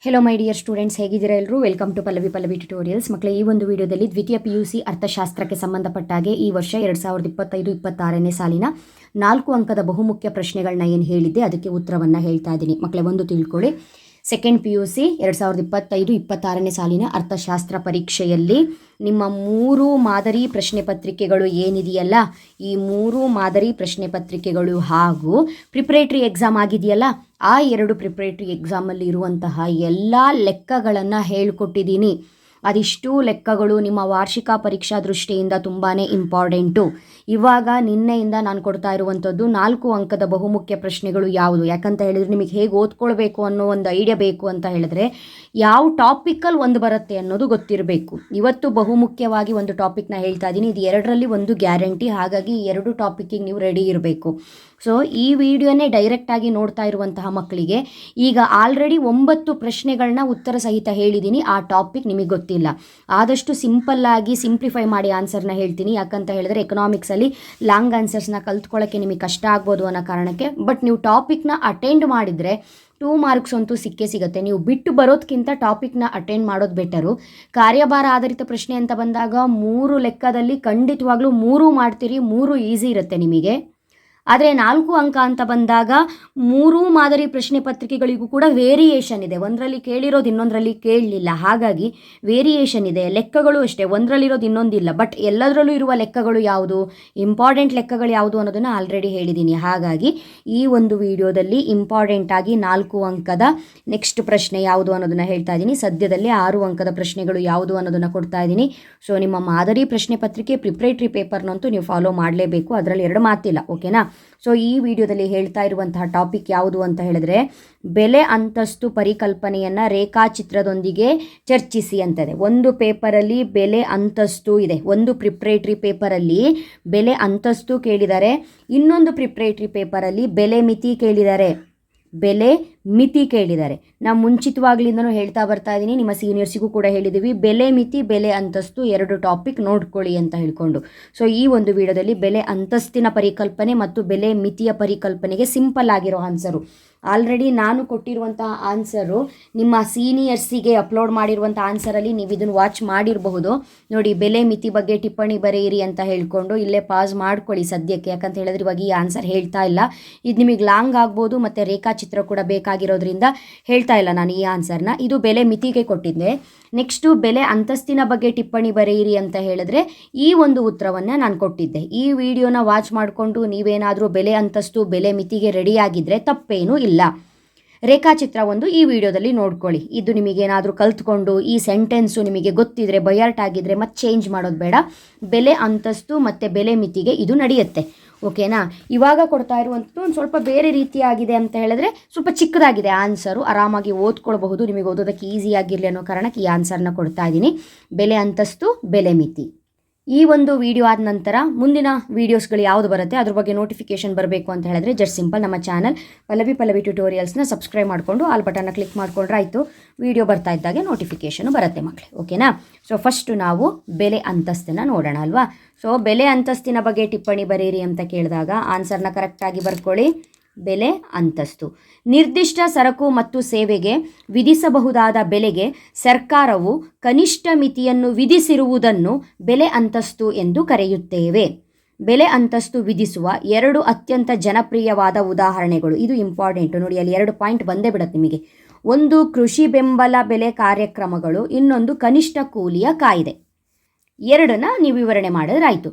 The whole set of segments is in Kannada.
ಹೆಲೋ ಮೈ ಡಿಯರ್ ಸ್ಟೂಡೆಂಟ್ಸ್, ಹೇಗಿದ್ದೀರಾ ಎಲ್ಲರೂ? Welcome to Pallavi tutorials. ಮಕ್ಕಳೇ, ಈ ಒಂದು ವಿಡಿಯೋದಲ್ಲಿ ದ್ವಿತೀಯ PUC ಅರ್ಥಶಾಸ್ತ್ರಕ್ಕೆ ಸಂಬಂಧಪಟ್ಟಾಗೆ ಈ ವರ್ಷ 2025-26ನೇ ಸಾಲಿನ 4 ಅಂಕದ ಬಹುಮುಖ್ಯ ಪ್ರಶ್ನೆಗಳನ್ನ ಏನು ಹೇಳಿದ್ದೆ ಅದಕ್ಕೆ ಉತ್ತರವನ್ನು ಹೇಳ್ತಾ ಇದ್ದೀನಿ. ಮಕ್ಕಳೇ, ಒಂದು ತಿಳ್ಕೊಳ್ಳಿ, ಸೆಕೆಂಡ್ PUC 2025-26ನೇ ಸಾಲಿನ ಅರ್ಥಶಾಸ್ತ್ರ ಪರೀಕ್ಷೆಯಲ್ಲಿ ನಿಮ್ಮ 3 ಮಾದರಿ ಪ್ರಶ್ನೆ ಪತ್ರಿಕೆಗಳು ಏನಿದೆಯಲ್ಲ, ಈ 3 ಮಾದರಿ ಪ್ರಶ್ನೆ ಪತ್ರಿಕೆಗಳು ಹಾಗೂ ಪ್ರಿಪ್ರೇಟರಿ ಎಕ್ಸಾಮ್ ಆಗಿದೆಯಲ್ಲ, ಆ 2 ಪ್ರಿಪ್ರೇಟರಿ ಎಕ್ಸಾಮಲ್ಲಿ ಇರುವಂತಹ ಎಲ್ಲ ಲೆಕ್ಕಗಳನ್ನು ಹೇಳಿಕೊಟ್ಟಿದ್ದೀನಿ. ಅದಿಷ್ಟು ಲೆಕ್ಕಗಳು ನಿಮ್ಮ ವಾರ್ಷಿಕ ಪರೀಕ್ಷಾ ದೃಷ್ಟಿಯಿಂದ ತುಂಬಾ ಇಂಪಾರ್ಟೆಂಟು. ಇವಾಗ ನಿನ್ನೆಯಿಂದ ನಾನು ಕೊಡ್ತಾ ಇರುವಂಥದ್ದು 4 ಅಂಕದ ಬಹುಮುಖ್ಯ ಪ್ರಶ್ನೆಗಳು ಯಾವುದು, ಯಾಕಂತ ಹೇಳಿದ್ರೆ ನಿಮಗೆ ಹೇಗೆ ಓದ್ಕೊಳ್ಬೇಕು ಅನ್ನೋ ಒಂದು ಐಡಿಯಾ ಬೇಕು ಅಂತ ಹೇಳಿದ್ರೆ ಯಾವ ಟಾಪಿಕಲ್ಲಿ ಒಂದು ಬರುತ್ತೆ ಅನ್ನೋದು ಗೊತ್ತಿರಬೇಕು. ಇವತ್ತು ಬಹುಮುಖ್ಯವಾಗಿ ಒಂದು ಟಾಪಿಕ್ನ ಹೇಳ್ತಾ ಇದ್ದೀನಿ, ಇದು 2ರಲ್ಲಿ ಒಂದು ಗ್ಯಾರಂಟಿ. ಹಾಗಾಗಿ 2 ಟಾಪಿಕ್ಕಿಗೆ ನೀವು ರೆಡಿ ಇರಬೇಕು. ಸೊ ಈ ವಿಡಿಯೋನೇ ಡೈರೆಕ್ಟಾಗಿ ನೋಡ್ತಾ ಇರುವಂತಹ ಮಕ್ಕಳಿಗೆ ಈಗ ಆಲ್ರೆಡಿ 9 ಪ್ರಶ್ನೆಗಳನ್ನ ಉತ್ತರ ಸಹಿತ ಹೇಳಿದ್ದೀನಿ. ಆ ಟಾಪಿಕ್ ನಿಮಗೆ ಗೊತ್ತಿಲ್ಲ, ಆದಷ್ಟು ಸಿಂಪಲ್ಲಾಗಿ ಸಿಂಪ್ಲಿಫೈ ಮಾಡಿ ಆನ್ಸರ್ನ ಹೇಳ್ತೀನಿ. ಯಾಕಂತ ಹೇಳಿದ್ರೆ ಎಕನಾಮಿಕ್ಸಲ್ಲಿ ಲಾಂಗ್ ಆನ್ಸರ್ಸ್ನ ಕಲ್ತ್ಕೊಳ್ಳೋಕ್ಕೆ ನಿಮಗೆ ಕಷ್ಟ ಆಗ್ಬೋದು ಅನ್ನೋ ಕಾರಣಕ್ಕೆ. ಬಟ್ ನೀವು ಟಾಪಿಕ್ನ ಅಟೆಂಡ್ ಮಾಡಿದರೆ 2 ಮಾರ್ಕ್ಸ್ ಅಂತೂ ಸಿಕ್ಕೇ ಸಿಗುತ್ತೆ. ನೀವು ಬಿಟ್ಟು ಬರೋದಕ್ಕಿಂತ ಟಾಪಿಕ್ನ ಅಟೆಂಡ್ ಮಾಡೋದು ಬೆಟರು. ಕಾರ್ಯಭಾರ ಆಧಾರಿತ ಪ್ರಶ್ನೆ ಅಂತ ಬಂದಾಗ 3 ಲೆಕ್ಕದಲ್ಲಿ ಖಂಡಿತವಾಗ್ಲೂ 3 ಮಾಡ್ತೀರಿ, 3 ಈಸಿ ಇರುತ್ತೆ ನಿಮಗೆ. ಆದರೆ 4 ಅಂಕ ಅಂತ ಬಂದಾಗ 3 ಮಾದರಿ ಪ್ರಶ್ನೆ ಪತ್ರಿಕೆಗಳಿಗೂ ಕೂಡ ವೇರಿಯೇಷನ್ ಇದೆ. ಒಂದರಲ್ಲಿ ಕೇಳಿರೋದು ಇನ್ನೊಂದರಲ್ಲಿ ಕೇಳಲಿಲ್ಲ, ಹಾಗಾಗಿ ವೇರಿಯೇಷನ್ ಇದೆ. ಲೆಕ್ಕಗಳು ಅಷ್ಟೇ, ಒಂದರಲ್ಲಿರೋದು ಇನ್ನೊಂದಿಲ್ಲ. ಬಟ್ ಎಲ್ಲದರಲ್ಲೂ ಇರುವ ಲೆಕ್ಕಗಳು ಯಾವುದು, ಇಂಪಾರ್ಟೆಂಟ್ ಲೆಕ್ಕಗಳು ಯಾವುದು ಅನ್ನೋದನ್ನು ಆಲ್ರೆಡಿ ಹೇಳಿದ್ದೀನಿ. ಹಾಗಾಗಿ ಈ ಒಂದು ವಿಡಿಯೋದಲ್ಲಿ ಇಂಪಾರ್ಟೆಂಟಾಗಿ 4 ಅಂಕದ ನೆಕ್ಸ್ಟ್ ಪ್ರಶ್ನೆ ಯಾವುದು ಅನ್ನೋದನ್ನು ಹೇಳ್ತಾ ಇದ್ದೀನಿ. ಸದ್ಯದಲ್ಲಿ 6 ಅಂಕದ ಪ್ರಶ್ನೆಗಳು ಯಾವುದು ಅನ್ನೋದನ್ನು ಕೊಡ್ತಾ ಇದ್ದೀನಿ. ಸೊ ನಿಮ್ಮ ಮಾದರಿ ಪ್ರಶ್ನೆ ಪತ್ರಿಕೆ ಪ್ರಿಪ್ರೇಟರಿ ಪೇಪರ್ನಂತೂ ನೀವು ಫಾಲೋ ಮಾಡಲೇಬೇಕು, ಅದರಲ್ಲಿ 2 ಮಾತಿಲ್ಲ. ಓಕೆನಾ? ಸೊ ಈ ವಿಡಿಯೋದಲ್ಲಿ ಹೇಳ್ತಾ ಇರುವಂತಹ ಟಾಪಿಕ್ ಯಾವುದು ಅಂತ ಹೇಳಿದ್ರೆ, ಬೆಲೆ ಅಂತಸ್ತು ಪರಿಕಲ್ಪನೆಯನ್ನು ರೇಖಾಚಿತ್ರದೊಂದಿಗೆ ಚರ್ಚಿಸಿ ಅಂತದೆ. ಒಂದು ಪೇಪರಲ್ಲಿ ಬೆಲೆ ಅಂತಸ್ತು ಇದೆ, ಒಂದು ಪ್ರಿಪ್ರೇಟರಿ ಪೇಪರಲ್ಲಿ ಬೆಲೆ ಅಂತಸ್ತು ಕೇಳಿದ್ದಾರೆ, ಇನ್ನೊಂದು ಪ್ರಿಪ್ರೇಟರಿ ಪೇಪರಲ್ಲಿ ಬೆಲೆ ಮಿತಿ ಕೇಳಿದ್ದಾರೆ. ಬೆಲೆ ಮಿತಿ ಕೇಳಿದ್ದಾರೆ. ನಾವು ಮುಂಚಿತವಾಗ್ಲಿಂದನೂ ಹೇಳ್ತಾ ಬರ್ತಾ ಇದ್ದೀನಿ, ನಿಮ್ಮ ಸೀನಿಯರ್ಸಿಗೂ ಕೂಡ ಹೇಳಿದ್ದೀವಿ, ಬೆಲೆ ಮಿತಿ ಬೆಲೆ ಅಂತಸ್ತು 2 ಟಾಪಿಕ್ ನೋಡ್ಕೊಳ್ಳಿ ಅಂತ ಹೇಳ್ಕೊಂಡು. ಸೊ ಈ ಒಂದು ವಿಡಿಯೋದಲ್ಲಿ ಬೆಲೆ ಅಂತಸ್ತಿನ ಪರಿಕಲ್ಪನೆ ಮತ್ತು ಬೆಲೆ ಮಿತಿಯ ಪರಿಕಲ್ಪನೆಗೆ ಸಿಂಪಲ್ ಆಗಿರೋ ಆನ್ಸರು. ಆಲ್ರೆಡಿ ನಾನು ಕೊಟ್ಟಿರುವಂತಹ ಆನ್ಸರು ನಿಮ್ಮ ಸೀನಿಯರ್ಸಿಗೆ ಅಪ್ಲೋಡ್ ಮಾಡಿರುವಂಥ ಆನ್ಸರಲ್ಲಿ ನೀವು ಇದನ್ನು ವಾಚ್ ಮಾಡಿರಬಹುದು ನೋಡಿ. ಬೆಲೆ ಮಿತಿ ಬಗ್ಗೆ ಟಿಪ್ಪಣಿ ಬರೆಯಿರಿ ಅಂತ ಹೇಳ್ಕೊಂಡು ಇಲ್ಲೇ ಪಾಸ್ ಮಾಡ್ಕೊಳ್ಳಿ ಸದ್ಯಕ್ಕೆ. ಯಾಕಂತ ಹೇಳಿದ್ರೆ ಇವಾಗ ಈ ಆನ್ಸರ್ ಹೇಳ್ತಾ ಇಲ್ಲ, ಇದು ನಿಮಗೆ ಲಾಂಗ್ ಆಗ್ಬೋದು ಮತ್ತು ರೇಖಾಚಿತ್ರ ಕೂಡ ಬೇಕಾಗಿರೋದ್ರಿಂದ ಹೇಳ್ತಾ ಇಲ್ಲ ನಾನು ಈ ಆನ್ಸರ್ನ. ಇದು ಬೆಲೆ ಮಿತಿಗೆ ಕೊಟ್ಟಿದ್ದೆ. ನೆಕ್ಸ್ಟು ಬೆಲೆ ಅಂತಸ್ತಿನ ಬಗ್ಗೆ ಟಿಪ್ಪಣಿ ಬರೆಯಿರಿ ಅಂತ ಹೇಳಿದ್ರೆ ಈ ಒಂದು ಉತ್ತರವನ್ನು ನಾನು ಕೊಟ್ಟಿದ್ದೆ. ಈ ವಿಡಿಯೋನ ವಾಚ್ ಮಾಡಿಕೊಂಡು ನೀವೇನಾದರೂ ಬೆಲೆ ಅಂತಸ್ತು ಬೆಲೆ ಮಿತಿಗೆ ರೆಡಿಯಾಗಿದ್ದರೆ ತಪ್ಪೇನೂ ಇಲ್ಲ. ರೇಖಾಚಿತ್ರ ಒಂದು ಈ ವಿಡಿಯೋದಲ್ಲಿ ನೋಡ್ಕೊಳ್ಳಿ. ಇದು ನಿಮಗೇನಾದರೂ ಕಲ್ತ್ಕೊಂಡು ಈ ಸೆಂಟೆನ್ಸು ನಿಮಗೆ ಗೊತ್ತಿದ್ರೆ ಬಯಾರ್ಟ್ ಆಗಿದ್ರೆ ಮತ್ತೆ ಚೇಂಜ್ ಮಾಡೋದು ಬೇಡ. ಬೆಲೆ ಅಂತಸ್ತು ಮತ್ತು ಬೆಲೆ ಮಿತಿಗೆ ಇದು ನಡೆಯುತ್ತೆ. ಓಕೆನಾ? ಇವಾಗ ಕೊಡ್ತಾ ಇರುವಂಥದ್ದು ಒಂದು ಸ್ವಲ್ಪ ಬೇರೆ ರೀತಿಯಾಗಿದೆ ಅಂತ ಹೇಳಿದ್ರೆ ಸ್ವಲ್ಪ ಚಿಕ್ಕದಾಗಿದೆ ಆನ್ಸರು, ಆರಾಮಾಗಿ ಓದ್ಕೊಳ್ಬಹುದು. ನಿಮಗೆ ಓದೋದಕ್ಕೆ ಈಸಿಯಾಗಿರಲಿ ಅನ್ನೋ ಕಾರಣಕ್ಕೆ ಈ ಆನ್ಸರ್ನ ಕೊಡ್ತಾ ಇದ್ದೀನಿ. ಬೆಲೆ ಅಂತಸ್ತು ಬೆಲೆ ಮಿತಿ. ಈ ಒಂದು ವಿಡಿಯೋ ಆದ ನಂತರ ಮುಂದಿನ ವೀಡಿಯೋಸ್ಗಳು ಯಾವುದು ಬರುತ್ತೆ ಅದ್ರ ಬಗ್ಗೆ ನೋಟಿಫಿಕೇಶನ್ ಬರಬೇಕು ಅಂತ ಹೇಳಿದ್ರೆ ಜಸ್ಟ್ ಸಿಂಪಲ್ ನಮ್ಮ ಚಾನಲ್ ಪಲ್ಲವಿ ಟ್ಯುಟೋರಿಯಲ್ಸ್ನ ಸಬ್ಸ್ಕ್ರೈಬ್ ಮಾಡಿಕೊಂಡು ಆಲ್ ಬಟನ್ನ ಕ್ಲಿಕ್ ಮಾಡಿಕೊಂಡ್ರೆ ಆಯಿತು. ವಿಡಿಯೋ ಬರ್ತಾ ಇದ್ದಾಗೆ ನೋಟಿಫಿಕೇಶನು ಬರುತ್ತೆ ಮಕ್ಕಳೇ. ಓಕೆನಾ? ಸೊ ಫಸ್ಟು ನಾವು ಬೆಲೆ ಅಂತಸ್ತನ್ನು ನೋಡೋಣ ಅಲ್ವಾ. ಸೊ ಬೆಲೆ ಅಂತಸ್ತಿನ ಬಗ್ಗೆ ಟಿಪ್ಪಣಿ ಬರೀರಿ ಅಂತ ಕೇಳಿದಾಗ ಆನ್ಸರ್ನ ಕರೆಕ್ಟಾಗಿ ಬರ್ಕೊಳ್ಳಿ. ಬೆಲೆ ಅಂತಸ್ತು ನಿರ್ದಿಷ್ಟ ಸರಕು ಮತ್ತು ಸೇವೆಗೆ ವಿಧಿಸಬಹುದಾದ ಬೆಲೆಗೆ ಸರ್ಕಾರವು ಕನಿಷ್ಠ ಮಿತಿಯನ್ನು ವಿಧಿಸಿರುವುದನ್ನು ಬೆಲೆ ಅಂತಸ್ತು ಎಂದು ಕರೆಯುತ್ತೇವೆ. ಬೆಲೆ ಅಂತಸ್ತು ವಿಧಿಸುವ 2 ಅತ್ಯಂತ ಜನಪ್ರಿಯವಾದ ಉದಾಹರಣೆಗಳು. ಇದು ಇಂಪಾರ್ಟೆಂಟು ನೋಡಿ, ಅಲ್ಲಿ 2 ಪಾಯಿಂಟ್ ಬಂದೇ ಬಿಡುತ್ತೆ ನಿಮಗೆ. ಒಂದು ಕೃಷಿ ಬೆಂಬಲ ಬೆಲೆ ಕಾರ್ಯಕ್ರಮಗಳು, ಇನ್ನೊಂದು ಕನಿಷ್ಠ ಕೂಲಿಯ ಕಾಯ್ದೆ. 2ನ್ನ ನೀವು ವಿವರಣೆ ಮಾಡಿದ್ರೆ ಆಯಿತು.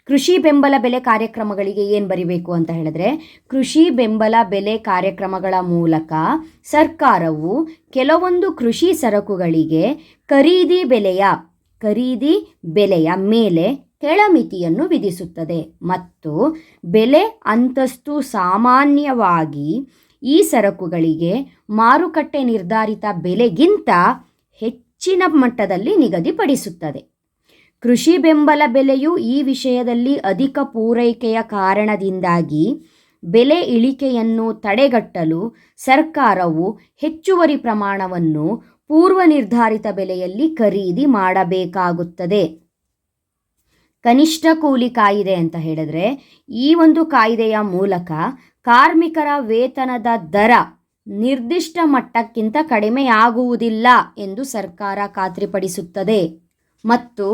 ಕೃಷಿ ಬೆಂಬಲ ಬೆಲೆ ಕಾರ್ಯಕ್ರಮಗಳಿಗೆ ಏನು ಬರಿಬೇಕು ಅಂತ ಹೇಳಿದ್ರೆ, ಕೃಷಿ ಬೆಂಬಲ ಬೆಲೆ ಕಾರ್ಯಕ್ರಮಗಳ ಮೂಲಕ ಸರ್ಕಾರವು ಕೆಲವೊಂದು ಕೃಷಿ ಸರಕುಗಳಿಗೆ ಖರೀದಿ ಬೆಲೆಯ ಮೇಲೆ ಕೆಳಮಿತಿಯನ್ನು ವಿಧಿಸುತ್ತದೆ ಮತ್ತು ಬೆಲೆ ಅಂತಸ್ತು ಸಾಮಾನ್ಯವಾಗಿ ಈ ಸರಕುಗಳಿಗೆ ಮಾರುಕಟ್ಟೆ ನಿರ್ಧಾರಿತ ಬೆಲೆಗಿಂತ ಹೆಚ್ಚಿನ ಮಟ್ಟದಲ್ಲಿ ನಿಗದಿಪಡಿಸುತ್ತದೆ. ಕೃಷಿ ಬೆಂಬಲ ಬೆಲೆಯು ಈ ವಿಷಯದಲ್ಲಿ ಅಧಿಕ ಪೂರೈಕೆಯ ಕಾರಣದಿಂದಾಗಿ ಬೆಲೆ ಇಳಿಕೆಯನ್ನು ತಡೆಗಟ್ಟಲು ಸರ್ಕಾರವು ಹೆಚ್ಚುವರಿ ಪ್ರಮಾಣವನ್ನು ಪೂರ್ವ ನಿರ್ಧಾರಿತ ಬೆಲೆಯಲ್ಲಿ ಖರೀದಿ ಮಾಡಬೇಕಾಗುತ್ತದೆ. ಕನಿಷ್ಠ ಕೂಲಿ ಕಾಯ್ದೆ ಅಂತ ಹೇಳಿದ್ರೆ ಈ ಒಂದು ಕಾಯ್ದೆಯ ಮೂಲಕ ಕಾರ್ಮಿಕರ ವೇತನದ ದರ ನಿರ್ದಿಷ್ಟ ಮಟ್ಟಕ್ಕಿಂತ ಕಡಿಮೆಯಾಗುವುದಿಲ್ಲ ಎಂದು ಸರ್ಕಾರ ಖಾತ್ರಿಪಡಿಸುತ್ತದೆ. ಮತ್ತು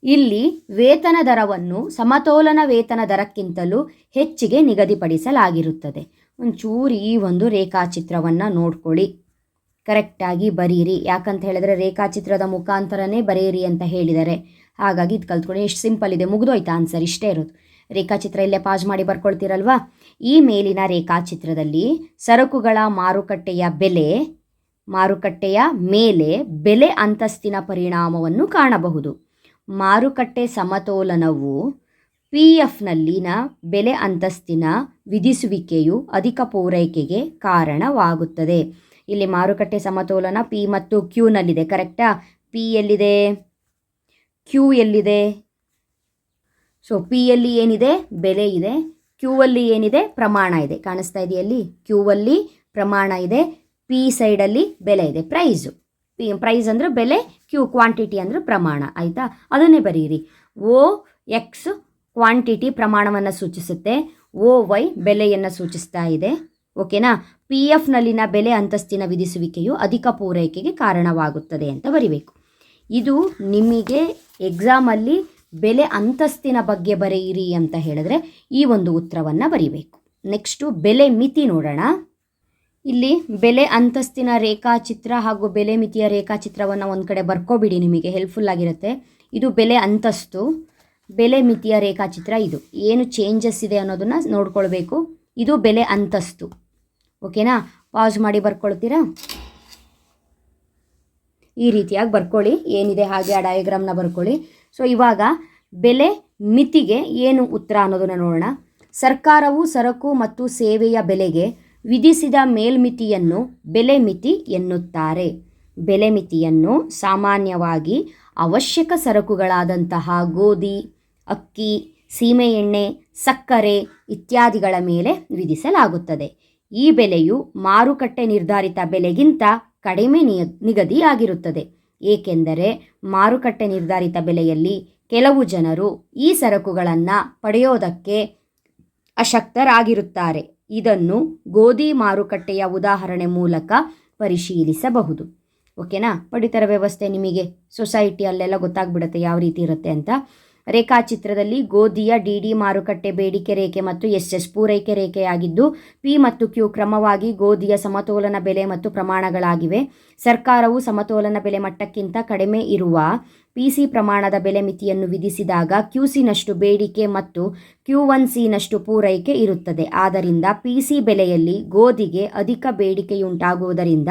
ಇಲ್ಲಿ ವೇತನ ದರವನ್ನು ಸಮತೋಲನ ವೇತನ ದರಕ್ಕಿಂತಲೂ ಹೆಚ್ಚಿಗೆ ನಿಗದಿಪಡಿಸಲಾಗಿರುತ್ತದೆ. ಒಂಚೂರು ಈ ಒಂದು ರೇಖಾಚಿತ್ರವನ್ನು ನೋಡ್ಕೊಳ್ಳಿ, ಕರೆಕ್ಟಾಗಿ ಬರೀರಿ. ಯಾಕಂತ ಹೇಳಿದ್ರೆ ರೇಖಾಚಿತ್ರದ ಮುಖಾಂತರನೇ ಬರೆಯಿರಿ ಅಂತ ಹೇಳಿದ್ದಾರೆ. ಹಾಗಾಗಿ ಇದು ಕಲ್ತ್ಕೊಳ್ಳಿ. ಎಷ್ಟು ಸಿಂಪಲ್ ಇದೆ, ಮುಗಿದೋಯ್ತು ಆನ್ಸರ್, ಇಷ್ಟೇ ಇರೋದು. ರೇಖಾಚಿತ್ರ ಇಲ್ಲೇ ಪಾಸ್ ಮಾಡಿ ಬರ್ಕೊಳ್ತೀರಲ್ವಾ. ಈ ಮೇಲಿನ ರೇಖಾಚಿತ್ರದಲ್ಲಿ ಸರಕುಗಳ ಮಾರುಕಟ್ಟೆಯ ಮೇಲೆ ಬೆಲೆ ಅಂತಸ್ತಿನ ಪರಿಣಾಮವನ್ನು ಕಾಣಬಹುದು. ಮಾರುಕಟ್ಟೆ ಸಮತೋಲನವು PFನಲ್ಲಿನ ಬೆಲೆ ಅಂತಸ್ತಿನ ವಿಧಿಸುವಿಕೆಯು ಅಧಿಕ ಪೂರೈಕೆಗೆ ಕಾರಣವಾಗುತ್ತದೆ. ಇಲ್ಲಿ ಮಾರುಕಟ್ಟೆ ಸಮತೋಲನ P ಮತ್ತು Qನಲ್ಲಿದೆ, ಕರೆಕ್ಟಾ? P ಎಲ್ಲಿದೆ, Q ಎಲ್ಲಿದೆ? ಸೊ Pಯಲ್ಲಿ ಏನಿದೆ, ಬೆಲೆ ಇದೆ. Qಲ್ಲಿ ಏನಿದೆ, ಪ್ರಮಾಣ ಇದೆ. ಕಾಣಿಸ್ತಾ ಇದೆಯಲ್ಲಿ Qಲ್ಲಿ ಪ್ರಮಾಣ ಇದೆ, P ಸೈಡಲ್ಲಿ ಬೆಲೆ ಇದೆ, ಪ್ರೈಸು. ಪ್ರೈಸ್ ಅಂದರೆ ಬೆಲೆ, Q ಕ್ವಾಂಟಿಟಿ ಅಂದರೆ ಪ್ರಮಾಣ. ಆಯಿತಾ? ಅದನ್ನೇ ಬರೀರಿ. OX ಕ್ವಾಂಟಿಟಿ ಪ್ರಮಾಣವನ್ನು ಸೂಚಿಸುತ್ತೆ, OY ಬೆಲೆಯನ್ನು ಸೂಚಿಸ್ತಾ ಇದೆ. ಓಕೆನಾ? PFನಲ್ಲಿನ ಬೆಲೆ ಅಂತಸ್ತಿನ ವಿಧಿಸುವಿಕೆಯು ಅಧಿಕ ಪೂರೈಕೆಗೆ ಕಾರಣವಾಗುತ್ತದೆ ಅಂತ ಬರಿಬೇಕು. ಇದು ನಿಮಗೆ ಎಕ್ಸಾಮಲ್ಲಿ ಬೆಲೆ ಅಂತಸ್ತಿನ ಬಗ್ಗೆ ಬರೆಯಿರಿ ಅಂತ ಹೇಳಿದ್ರೆ ಈ ಒಂದು ಉತ್ತರವನ್ನು ಬರಿಬೇಕು. ನೆಕ್ಸ್ಟು ಬೆಲೆ ಮಿತಿ ನೋಡೋಣ. ಇಲ್ಲಿ ಬೆಲೆ ಅಂತಸ್ತಿನ ರೇಖಾಚಿತ್ರ ಹಾಗೂ ಬೆಲೆ ಮಿತಿಯ ರೇಖಾಚಿತ್ರವನ್ನು ಒಂದು ಕಡೆ ಬರ್ಕೊಬಿಡಿ, ನಿಮಗೆ ಹೆಲ್ಪ್ಫುಲ್ ಆಗಿರುತ್ತೆ. ಇದು ಬೆಲೆ ಅಂತಸ್ತು, ಬೆಲೆ ಮಿತಿಯ ರೇಖಾಚಿತ್ರ. ಇದು ಏನು ಚೇಂಜಸ್ ಇದೆ ಅನ್ನೋದನ್ನು ನೋಡ್ಕೊಳ್ಬೇಕು. ಇದು ಬೆಲೆ ಅಂತಸ್ತು. ಓಕೆನಾ? ಪಾಸ್ ಮಾಡಿ ಬರ್ಕೊಳ್ತೀರಾ? ಈ ರೀತಿಯಾಗಿ ಬರ್ಕೊಳ್ಳಿ, ಏನಿದೆ ಹಾಗೆ ಆ ಡಯಾಗ್ರಾಮ್ನ ಬರ್ಕೊಳ್ಳಿ. ಸೊ ಇವಾಗ ಬೆಲೆ ಮಿತಿಗೆ ಏನು ಉತ್ತರ ಅನ್ನೋದನ್ನು ನೋಡೋಣ. ಸರ್ಕಾರವು ಸರಕು ಮತ್ತು ಸೇವೆಯ ಬೆಲೆಗೆ ವಿಧಿಸಿದ ಮೇಲ್ಮಿತಿಯನ್ನು ಬೆಲೆ ಮಿತಿ ಎನ್ನುತ್ತಾರೆ. ಬೆಲೆ ಮಿತಿಯನ್ನು ಸಾಮಾನ್ಯವಾಗಿ ಅವಶ್ಯಕ ಸರಕುಗಳಾದಂತಹ ಗೋಧಿ, ಅಕ್ಕಿ, ಸೀಮೆಎಣ್ಣೆ, ಸಕ್ಕರೆ ಇತ್ಯಾದಿಗಳ ಮೇಲೆ ವಿಧಿಸಲಾಗುತ್ತದೆ. ಈ ಬೆಲೆಯು ಮಾರುಕಟ್ಟೆ ನಿರ್ಧಾರಿತ ಬೆಲೆಗಿಂತ ಕಡಿಮೆ ನಿಗದಿಯಾಗಿರುತ್ತದೆ. ಏಕೆಂದರೆ ಮಾರುಕಟ್ಟೆ ನಿರ್ಧಾರಿತ ಬೆಲೆಯಲ್ಲಿ ಕೆಲವು ಜನರು ಈ ಸರಕುಗಳನ್ನು ಪಡೆಯೋದಕ್ಕೆ ಅಶಕ್ತರಾಗಿರುತ್ತಾರೆ. ಇದನ್ನು ಗೋಧಿ ಮಾರುಕಟ್ಟೆಯ ಉದಾಹರಣೆ ಮೂಲಕ ಪರಿಶೀಲಿಸಬಹುದು. ಓಕೆನಾ? ಪಡಿತರ ವ್ಯವಸ್ಥೆ ನಿಮಗೆ ಸೊಸೈಟಿಯಲ್ಲೆಲ್ಲ ಗೊತ್ತಾಗ್ಬಿಡುತ್ತೆ ಯಾವ ರೀತಿ ಇರುತ್ತೆ ಅಂತ. ರೇಖಾಚಿತ್ರದಲ್ಲಿ ಗೋಧಿಯ DD ಮಾರುಕಟ್ಟೆ ಬೇಡಿಕೆ ರೇಖೆ ಮತ್ತು SS ಪೂರೈಕೆ ರೇಖೆಯಾಗಿದ್ದು P ಮತ್ತು Q ಕ್ರಮವಾಗಿ ಗೋಧಿಯ ಸಮತೋಲನ ಬೆಲೆ ಮತ್ತು ಪ್ರಮಾಣಗಳಾಗಿವೆ. ಸರ್ಕಾರವು ಸಮತೋಲನ ಬೆಲೆ ಮಟ್ಟಕ್ಕಿಂತ ಕಡಿಮೆ ಇರುವ PC ಪ್ರಮಾಣದ ಬೆಲೆ ಮಿತಿಯನ್ನು ವಿಧಿಸಿದಾಗ QCನಷ್ಟು ಬೇಡಿಕೆ ಮತ್ತು Q1Cನಷ್ಟು ಪೂರೈಕೆ ಇರುತ್ತದೆ. ಆದ್ದರಿಂದ PC ಬೆಲೆಯಲ್ಲಿ ಗೋಧಿಗೆ ಅಧಿಕ ಬೇಡಿಕೆಯುಂಟಾಗುವುದರಿಂದ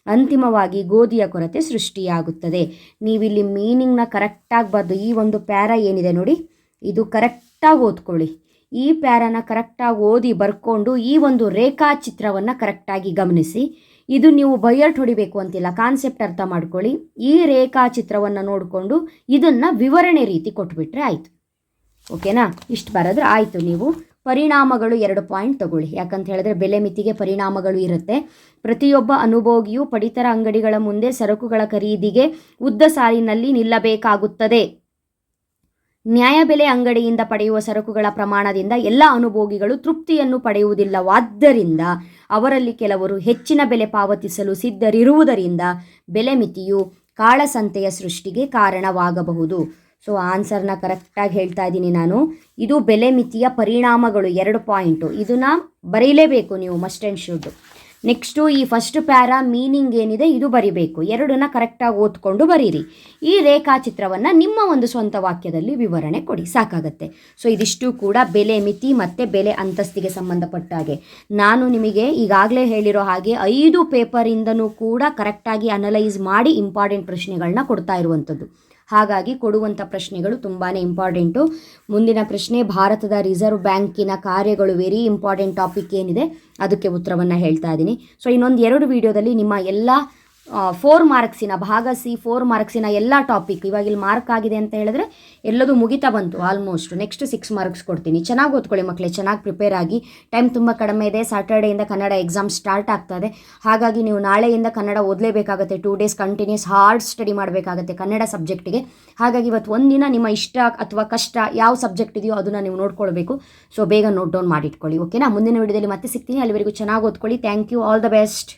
ಅಂತಿಮವಾಗಿ ಗೋಧಿಯ ಕೊರತೆ ಸೃಷ್ಟಿಯಾಗುತ್ತದೆ. ನೀವಿಲ್ಲಿ ಮೀನಿಂಗ್ನ ಕರೆಕ್ಟಾಗಿ ಬರೆದು ಈ ಒಂದು ಪ್ಯಾರಾ ಏನಿದೆ ನೋಡಿ, ಇದು ಕರೆಕ್ಟಾಗಿ ಓದ್ಕೊಳ್ಳಿ. ಈ ಪ್ಯಾರಾನ ಕರೆಕ್ಟಾಗಿ ಓದಿ ಬರ್ಕೊಂಡು ಈ ಒಂದು ರೇಖಾಚಿತ್ರವನ್ನು ಕರೆಕ್ಟಾಗಿ ಗಮನಿಸಿ. ಇದು ನೀವು ಬೈಯರ್ಟ್ ಹೊಡಿಬೇಕು ಅಂತಿಲ್ಲ, ಕಾನ್ಸೆಪ್ಟ್ ಅರ್ಥ ಮಾಡ್ಕೊಳ್ಳಿ. ಈ ರೇಖಾಚಿತ್ರವನ್ನು ನೋಡಿಕೊಂಡು ಇದನ್ನು ವಿವರಣೆ ರೀತಿ ಕೊಟ್ಬಿಟ್ರೆ ಆಯಿತು. ಓಕೆನಾ? ಇಷ್ಟು ಬರೆದ್ರೆ ಆಯಿತು. ನೀವು ಪರಿಣಾಮಗಳು 2 ಪಾಯಿಂಟ್ ತಗೊಳ್ಳಿ. ಯಾಕಂತ ಹೇಳಿದ್ರೆ ಬೆಲೆ ಮಿತಿಗೆ ಪರಿಣಾಮಗಳು ಇರುತ್ತೆ. ಪ್ರತಿಯೊಬ್ಬ ಅನುಭೋಗಿಯು ಪಡಿತರ ಅಂಗಡಿಗಳ ಮುಂದೆ ಸರಕುಗಳ ಖರೀದಿಗೆ ಉದ್ದ ಸಾಲಿನಲ್ಲಿ ನಿಲ್ಲಬೇಕಾಗುತ್ತದೆ. ನ್ಯಾಯಬೆಲೆ ಅಂಗಡಿಯಿಂದ ಪಡೆಯುವ ಸರಕುಗಳ ಪ್ರಮಾಣದಿಂದ ಎಲ್ಲ ಅನುಭೋಗಿಗಳು ತೃಪ್ತಿಯನ್ನು ಪಡೆಯುವುದಿಲ್ಲವಾದ್ದರಿಂದ ಅವರಲ್ಲಿ ಕೆಲವರು ಹೆಚ್ಚಿನ ಬೆಲೆ ಪಾವತಿಸಲು ಸಿದ್ಧರಿರುವುದರಿಂದ ಬೆಲೆ ಮಿತಿಯು ಕಾಳಸಂತೆಯ ಸೃಷ್ಟಿಗೆ ಕಾರಣವಾಗಬಹುದು. ಸೊ ಆನ್ಸರ್ನ ಕರೆಕ್ಟಾಗಿ ಹೇಳ್ತಾ ಇದ್ದೀನಿ ನಾನು. ಇದು ಬೆಲೆ ಮಿತಿಯ ಪರಿಣಾಮಗಳು 2 ಪಾಯಿಂಟು. ಇದನ್ನು ಬರೀಲೇಬೇಕು ನೀವು, ಮಸ್ಟ್ ಆ್ಯಂಡ್ ಶುಡ್. ನೆಕ್ಸ್ಟು ಈ ಫಸ್ಟ್ ಪ್ಯಾರಾ ಮೀನಿಂಗ್ ಏನಿದೆ ಇದು ಬರಿಬೇಕು. 2ನ್ನ ಕರೆಕ್ಟಾಗಿ ಓದ್ಕೊಂಡು ಬರೀರಿ. ಈ ರೇಖಾಚಿತ್ರವನ್ನು ನಿಮ್ಮ ಒಂದು ಸ್ವಂತ ವಾಕ್ಯದಲ್ಲಿ ವಿವರಣೆ ಕೊಡಿ, ಸಾಕಾಗತ್ತೆ. ಸೊ ಇದಿಷ್ಟು ಕೂಡ ಬೆಲೆ ಮಿತಿ ಮತ್ತು ಬೆಲೆ ಅಂತಸ್ತಿಗೆ ಸಂಬಂಧಪಟ್ಟ ಹಾಗೆ ನಾನು ನಿಮಗೆ ಈಗಾಗಲೇ ಹೇಳಿರೋ ಹಾಗೆ 5 ಪೇಪರಿಂದನೂ ಕೂಡ ಕರೆಕ್ಟಾಗಿ ಅನಲೈಸ್ ಮಾಡಿ ಇಂಪಾರ್ಟೆಂಟ್ ಪ್ರಶ್ನೆಗಳನ್ನ ಕೊಡ್ತಾ ಇರುವಂಥದ್ದು. ಹಾಗಾಗಿ ಕೊಡುವಂಥ ಪ್ರಶ್ನೆಗಳು ತುಂಬಾ ಇಂಪಾರ್ಟೆಂಟು. ಮುಂದಿನ ಪ್ರಶ್ನೆ, ಭಾರತದ ರಿಸರ್ವ್ ಬ್ಯಾಂಕಿನ ಕಾರ್ಯಗಳು, ವೆರಿ ಇಂಪಾರ್ಟೆಂಟ್ ಟಾಪಿಕ್ ಏನಿದೆ ಅದಕ್ಕೆ ಉತ್ತರವನ್ನು ಹೇಳ್ತಾ ಇದ್ದೀನಿ. ಸೊ ಇನ್ನೊಂದು 2 ವಿಡಿಯೋದಲ್ಲಿ ನಿಮ್ಮ ಎಲ್ಲ 4 ಮಾರ್ಕ್ಸಿನ ಭಾಗ C 4 ಮಾರ್ಕ್ಸಿನ ಎಲ್ಲ ಟಾಪಿಕ್, ಇವಾಗ ಇಲ್ಲಿ ಮಾರ್ಕ್ ಆಗಿದೆ ಅಂತ ಹೇಳಿದ್ರೆ ಎಲ್ಲದೂ ಮುಗಿತಾ ಬಂತು ಆಲ್ಮೋಸ್ಟ್. ನೆಕ್ಸ್ಟ್ 6 ಮಾರ್ಕ್ಸ್ ಕೊಡ್ತೀನಿ. ಚೆನ್ನಾಗಿ ಓದ್ಕೊಳ್ಳಿ ಮಕ್ಕಳೇ, ಚೆನ್ನಾಗಿ ಪ್ರಿಪೇರ್ ಆಗಿ. ಟೈಮ್ ತುಂಬ ಕಡಿಮೆ ಇದೆ. ಸ್ಯಾಟರ್ಡೆಯಿಂದ ಕನ್ನಡ ಎಕ್ಸಾಮ್ ಸ್ಟಾರ್ಟ್ ಆಗ್ತದೆ. ಹಾಗಾಗಿ ನೀವು ನಾಳೆಯಿಂದ ಕನ್ನಡ ಓದಲೇಬೇಕಾಗುತ್ತೆ. 2 ಡೇಸ್ ಕಂಟಿನ್ಯೂಸ್ ಹಾರ್ಡ್ ಸ್ಟಡಿ ಮಾಡಬೇಕಾಗುತ್ತೆ ಕನ್ನಡ ಸಬ್ಜೆಕ್ಟಿಗೆ. ಹಾಗಾಗಿ ಇವತ್ತು ಒಂದಿನ ನಿಮ್ಮ ಇಷ್ಟ ಅಥವಾ ಕಷ್ಟ ಯಾವ ಸಬ್ಜೆಕ್ಟ್ ಇದೆಯೋ ಅದನ್ನು ನೀವು ನೋಡ್ಕೊಳ್ಬೇಕು. ಸೊ ಬೇಗ ನೋಟ್ ಡೌನ್ ಮಾಡಿಟ್ಕೊಳ್ಳಿ. ಓಕೆನಾ? ಮುಂದಿನ ವಿಡಿಯೋದಲ್ಲಿ ಮತ್ತೆ ಸಿಗ್ತೀನಿ. ಅಲ್ಲಿವರೆಗೂ ಚೆನ್ನಾಗಿ ಓದ್ಕೊಳ್ಳಿ. Thank you. All the best.